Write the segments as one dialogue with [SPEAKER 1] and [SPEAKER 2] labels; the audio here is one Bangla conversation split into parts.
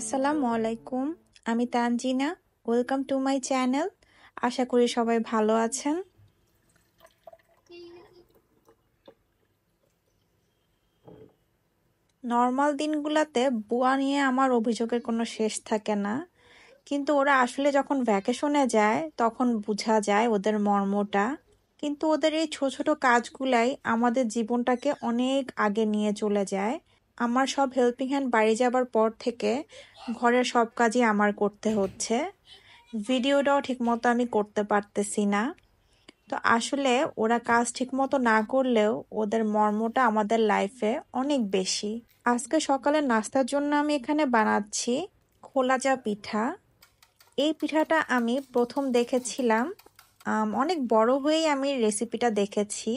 [SPEAKER 1] আসসালামু আলাইকুম। আমি Tanjina. Welcome to my channel. আশা করি সবাই ভালো আছেন। নর্মাল দিনগুলোতে বুয়া নিয়ে আমার অভিযোগের কোনো শেষ থাকে না, কিন্তু ওরা আসলে যখন ভ্যাকেশনে যায় তখন বোঝা যায় ওদের মর্মটা। কিন্তু ওদের এই ছোট ছোট কাজগুলাই আমাদের জীবনটাকে অনেক আগে নিয়ে চলে যায়। আমার সব হেল্পিং হ্যান্ড বাড়ি যাবার পর থেকে ঘরের সব কাজই আমার করতে হচ্ছে। ভিডিওটাও ঠিকমতো আমি করতে পারতেছি না। তো আসলে ওরা কাজ ঠিকমতো না করলেও ওদের মর্মটা আমাদের লাইফে অনেক বেশি। আজকে সকালে নাস্তার জন্য আমি এখানে বানাচ্ছি খোলাজা পিঠা। এই পিঠাটা আমি প্রথম দেখেছিলাম, অনেক বড় হয়েই আমি রেসিপিটা দেখেছি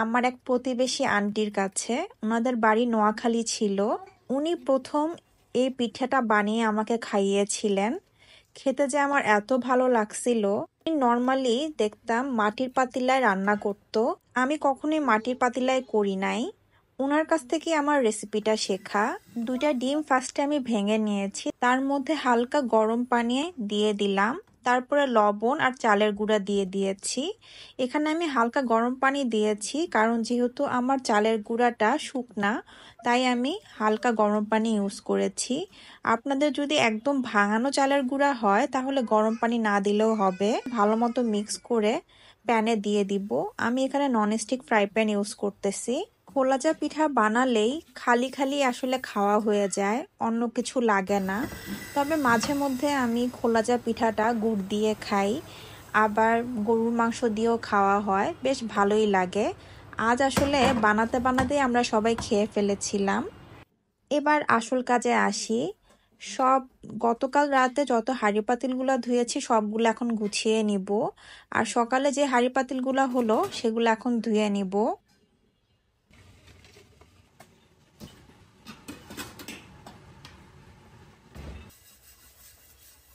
[SPEAKER 1] আমার এক প্রতিবেশী আন্টির কাছে। ওনাদের বাড়ি নোয়াখালী ছিল। উনি প্রথম এই পিঠাটা বানিয়ে আমাকে খাইয়েছিলেন। খেতে যে আমার এত ভালো লাগছিল। আমি নর্মালি দেখতাম মাটির পাতিলায় রান্না করতো, আমি কখনোই মাটির পাতিলায় করি নাই। ওনার কাছ থেকে আমার রেসিপিটা শেখা। দুইটা ডিম ফার্স্টে আমি ভেঙে নিয়েছি, তার মধ্যে হালকা গরম পানি দিয়ে দিলাম, তারপরে লবণ আর চালের গুঁড়া দিয়ে দিয়েছি। এখানে আমি হালকা গরম পানি দিয়েছি কারণ যেহেতু আমার চালের গুঁড়াটা শুকনা, তাই আমি হালকা গরম পানি ইউজ করেছি। আপনাদের যদি একদম ভাঙানো চালের গুঁড়া হয় তাহলে গরম পানি না দিলেও হবে। ভালো মতো মিক্স করে প্যানে দিয়ে দিব। আমি এখানে ননস্টিক ফ্রাই প্যান ইউজ করতেছি। খোলাজা পিঠা বানালেই খালি খালি আসলে খাওয়া হয়ে যায়, অন্য কিছু লাগে না। তবে মাঝে মধ্যে আমি খোলাজা পিঠাটা গুড় দিয়ে খাই, আবার গরুর মাংস দিয়েও খাওয়া হয়, বেশ ভালোই লাগে। আজ আসলে বানাতে বানাতেই আমরা সবাই খেয়ে ফেলেছিলাম। এবার আসল কাজে আসি। সব গতকাল রাতে যত হাঁড়ি পাতিলগুলো ধুয়েছি সবগুলো এখন গুছিয়ে নিব, আর সকালে যে হাঁড়ি পাতিলগুলো হলো সেগুলো এখন ধুয়ে নিব।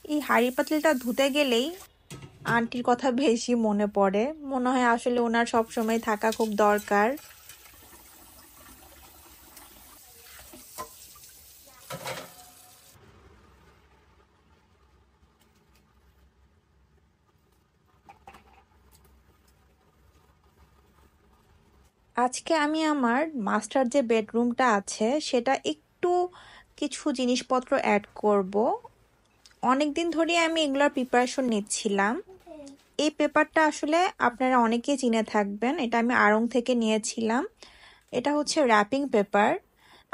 [SPEAKER 1] এই হাঁড়ি পাতিলটা ধুতে গেলেই আন্টির কথা বেশি মনে পড়ে। মনে হয় আসলে ওনার সব সময় থাকা খুব দরকার। আজকে আমি আমার মাস্টার যে বেডরুমটা আছে সেটা একটু কিছু জিনিসপত্র অ্যাড করব। অনেকদিন ধরে আমি এগুলোর প্রিপারেশন নিচ্ছিলাম। এই পেপারটা আসলে আপনারা অনেকেই চিনে থাকবেন, এটা আমি আড়ং থেকে নিয়েছিলাম। এটা হচ্ছে র্যাপিং পেপার।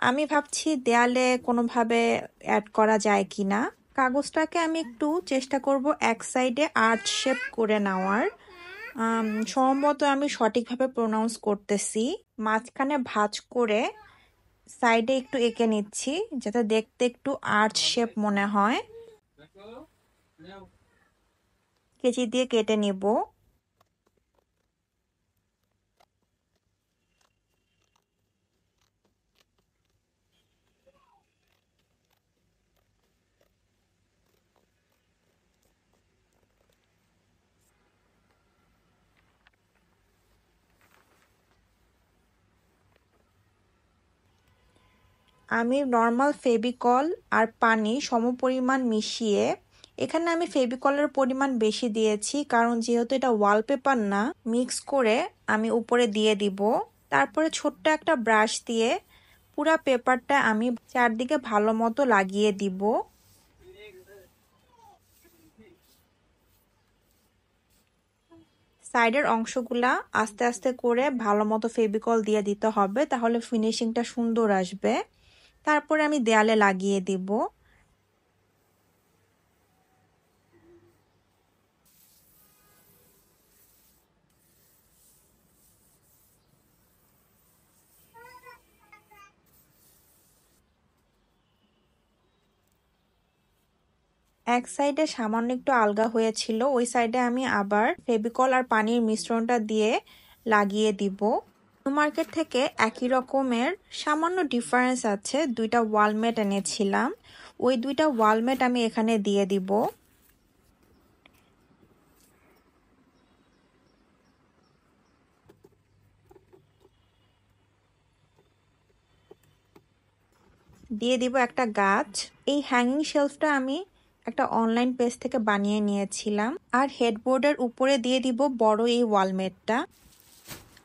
[SPEAKER 1] আমি ভাবছি দেয়ালে কোনোভাবে অ্যাড করা যায় কিনা। কাগজটাকে আমি একটু চেষ্টা করব এক সাইডে আর্চ শেপ করে নেওয়ার। সম্ভবত আমি সঠিকভাবে প্রোনাউন্স করতেছি। মাঝখানে ভাঁজ করে সাইডে একটু এঁকে নিচ্ছি যাতে দেখতে একটু আর্চ শেপ মনে হয়। কেচি দিয়ে কেটে নিব। আমি নর্মাল ফেভিকল আর পানি সমপরিমাণ মিশিয়ে, এখানে আমি ফেভিকলের পরিমাণ বেশি দিয়েছি কারণ যেহেতু এটা ওয়ালপেপার না, মিক্স করে আমি উপরে দিয়ে দিব। তারপরে ছোট্ট একটা ব্রাশ দিয়ে পুরা পেপারটা আমি চারদিকে ভালো মতো লাগিয়ে দিব। সাইডের অংশগুলা আস্তে আস্তে করে ভালো মতো ফেভিকল দিয়ে দিতে হবে, তাহলে ফিনিশিংটা সুন্দর আসবে। তারপরে আমি দেয়ালে লাগিয়ে দিব। এক সাইডে সামান্য একটু আলগা হয়েছিল, ওই সাইডে আমি আবার ফেভিকল আর পানির মিশ্রণটা দিয়ে লাগিয়ে দিব। মার্কেট থেকে একই রকমের সামান্য ডিফারেন্স আছে, দুইটা ওয়ালমেট এনেছিলাম, ওই দুইটা ওয়ালমেট আমি এখানে দিয়ে দিব। দিয়ে দিব একটা গাছ। এই হ্যাঙ্গিং শেলফটা আমি একটা অনলাইন পেজ থেকে বানিয়ে নিয়েছিলাম। আর হেডবোর্ডের উপরে দিয়ে দিব বড় এই ওয়ালমেটটা।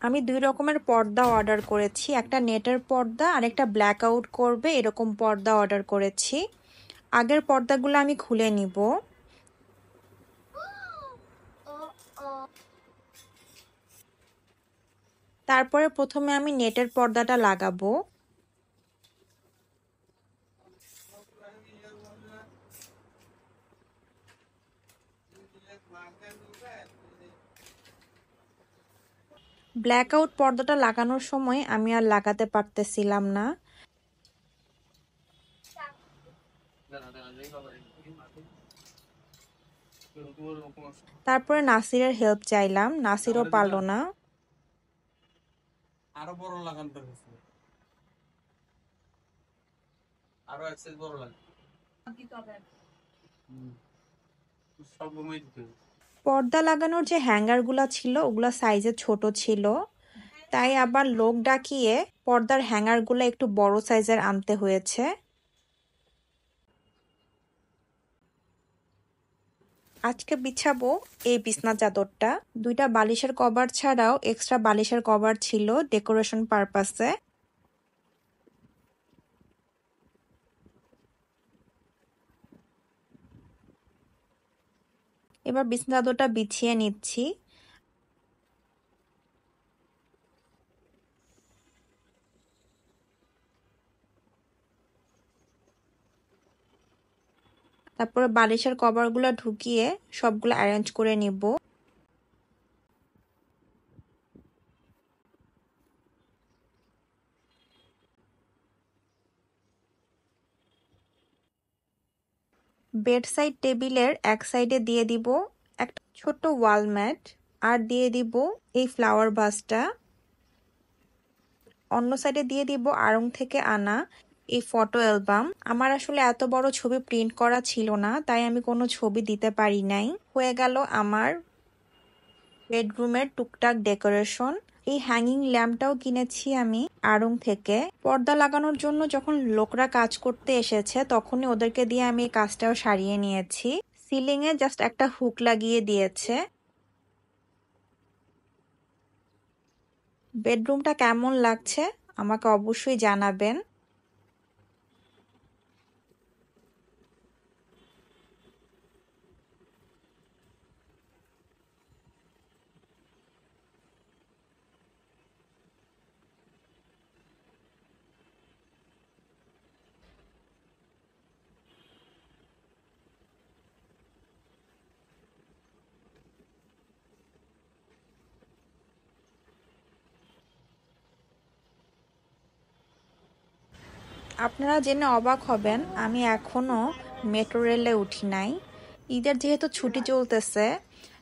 [SPEAKER 1] আমি 2 রকমের পর্দা অর্ডার করেছি, একটা নেটের পর্দা আর একটা ব্ল্যাক আউট করবে এরকম পর্দা অর্ডার করেছি। আগের পর্দাগুলো আমি খুলে নিব। তারপরে প্রথমে আমি নেটের পর্দাটা লাগাবো। ব্ল্যাক আউট পর্দাটা লাগানোর সময় আমি আর লাগাতে পারতেছিলাম না। তারপরে নাসিরের হেল্প চাইলাম, নাসিরও পারলো না।
[SPEAKER 2] আরো বড় লাগান দরকার, আরো এক সাইজ বড় লাগে।
[SPEAKER 1] পর্দা লাগানোর যে হ্যাঙ্গারগুলা ছিল ওগুলা সাইজে ছোট ছিল, তাই আবার লোক ডাকিয়ে পর্দার হ্যাঙ্গারগুলো একটু বড় সাইজের আনতে হয়েছে। আজকে বিছাবো এই বিছনা চাদরটা। 2টা বালিশের কভার ছাড়াও এক্সট্রা বালিশের কভার ছিল ডেকোরেশন পারপাসে। এবার বিছনা চাদরটা বিছিয়ে নিচ্ছি। তারপরে বালিশের কভারগুলো ঢুকিয়ে সবগুলো অ্যারেঞ্জ করে নিব। বেড সাইড টেবিলের এক সাইডে দিয়ে দিব একটা ছোট ওয়াল ম্যাট, আর দিয়ে দিব এই ফ্লাওয়ার ভাসটা। অন্য সাইডে দিয়ে দিব আড়ং থেকে আনা এই ফটো অ্যালবাম। আমার আসলে এত বড় ছবি প্রিন্ট করা ছিল না, তাই আমি কোনো ছবি দিতে পারি নাই। হয়ে গেল আমার বেডরুমের টুকটাক ডেকোরেশন। এই হ্যাঙ্গিং ল্যাম্পটাও কিনেছি আমি আড়ং থেকে। পর্দা লাগানোর জন্য যখন লোকরা কাজ করতে এসেছে তখনই ওদেরকে দিয়ে আমি এই কাজটাও সারিয়ে নিয়েছি। সিলিং এ জাস্ট একটা হুক লাগিয়ে দিয়েছে। বেডরুমটা কেমন লাগছে আমাকে অবশ্যই জানাবেন। আপনারা জেনে অবাক হবেন, আমি এখনো মেট্রো রেলে উঠি নাই। ঈদের যেহেতু ছুটি চলতেছে,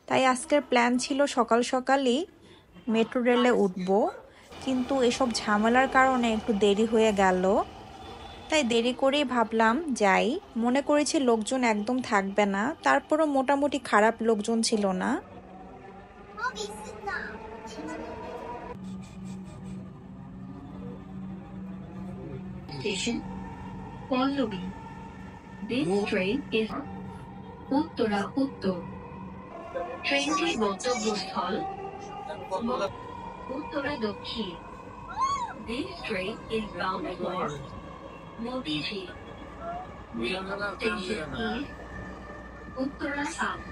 [SPEAKER 1] তাই আজকের প্ল্যান ছিল সকাল সকালই মেট্রো রেলে উঠব, কিন্তু এসব ঝামেলার কারণে একটু দেরি হয়ে গেল। তাই দেরি করেই ভাবলাম যাই। মনে করেছি লোকজন একদম থাকবে না, তারপরও মোটামুটি খারাপ লোকজন ছিল না।
[SPEAKER 3] Station Palluri. This train is Uttara Uttar. ট্রেনটির গন্তব্যস্থল উত্তরা দক্ষিণ। This train is bound for Motiji. Next station is Uttara South.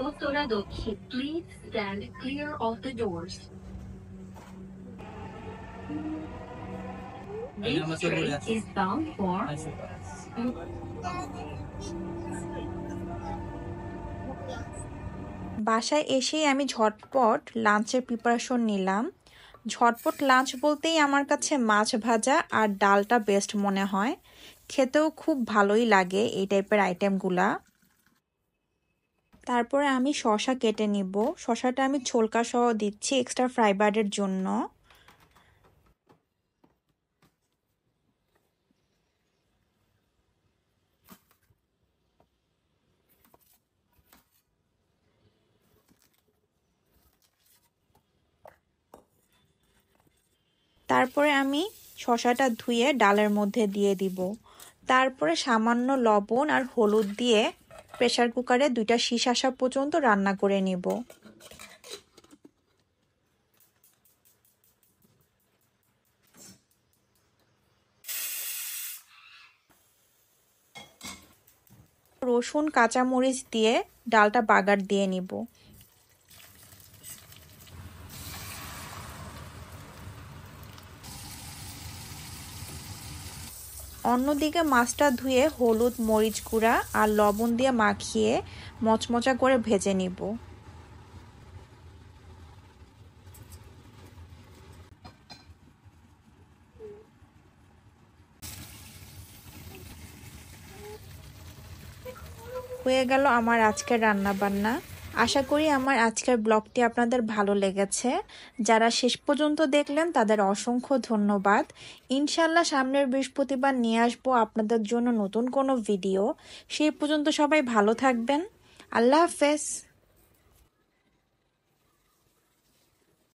[SPEAKER 3] Uttara Dakhin. Please stand clear of the doors. This train is bound for
[SPEAKER 1] বাসায় এসেই আমি ঝটপট লাঞ্চের প্রিপারেশন নিলাম। ঝটপট লাঞ্চ বলতেই আমার কাছে মাছ ভাজা আর ডালটা বেস্ট মনে হয়। খেতেও খুব ভালোই লাগে এই টাইপের আইটেমগুলা। তারপরে আমি শসা কেটে নিব। শসাটা আমি ছোলকা সহ দিচ্ছি এক্সট্রা ফাইবারের জন্য। তারপরে আমি শসাটা ধুয়ে ডালের মধ্যে দিয়ে দিব। তারপরে সামান্য লবণ আর হলুদ দিয়ে প্রেসার কুকারে 2টা শিস আসা পর্যন্ত রান্না করে নিব। রসুন কাঁচামরিচ দিয়ে ডালটা বাগার দিয়ে নিব। অন্যদিকে মাছটা ধুয়ে হলুদ মরিচ গুঁড়া আর লবণ দিয়ে মাখিয়ে মচমচা করে ভেজে নিব। হয়ে গেল আমার আজকের রান্না বান্না। আশা করি আমার আজকের ব্লগটি আপনাদের ভালো লেগেছে। যারা শেষ পর্যন্ত দেখলেন তাদের অসংখ্য ধন্যবাদ। ইনশাল্লাহ সামনের বৃহস্পতিবার নিয়ে আসবো আপনাদের জন্য নতুন কোনো ভিডিও। সেই পর্যন্ত সবাই ভালো থাকবেন। আল্লাহ হাফেজ।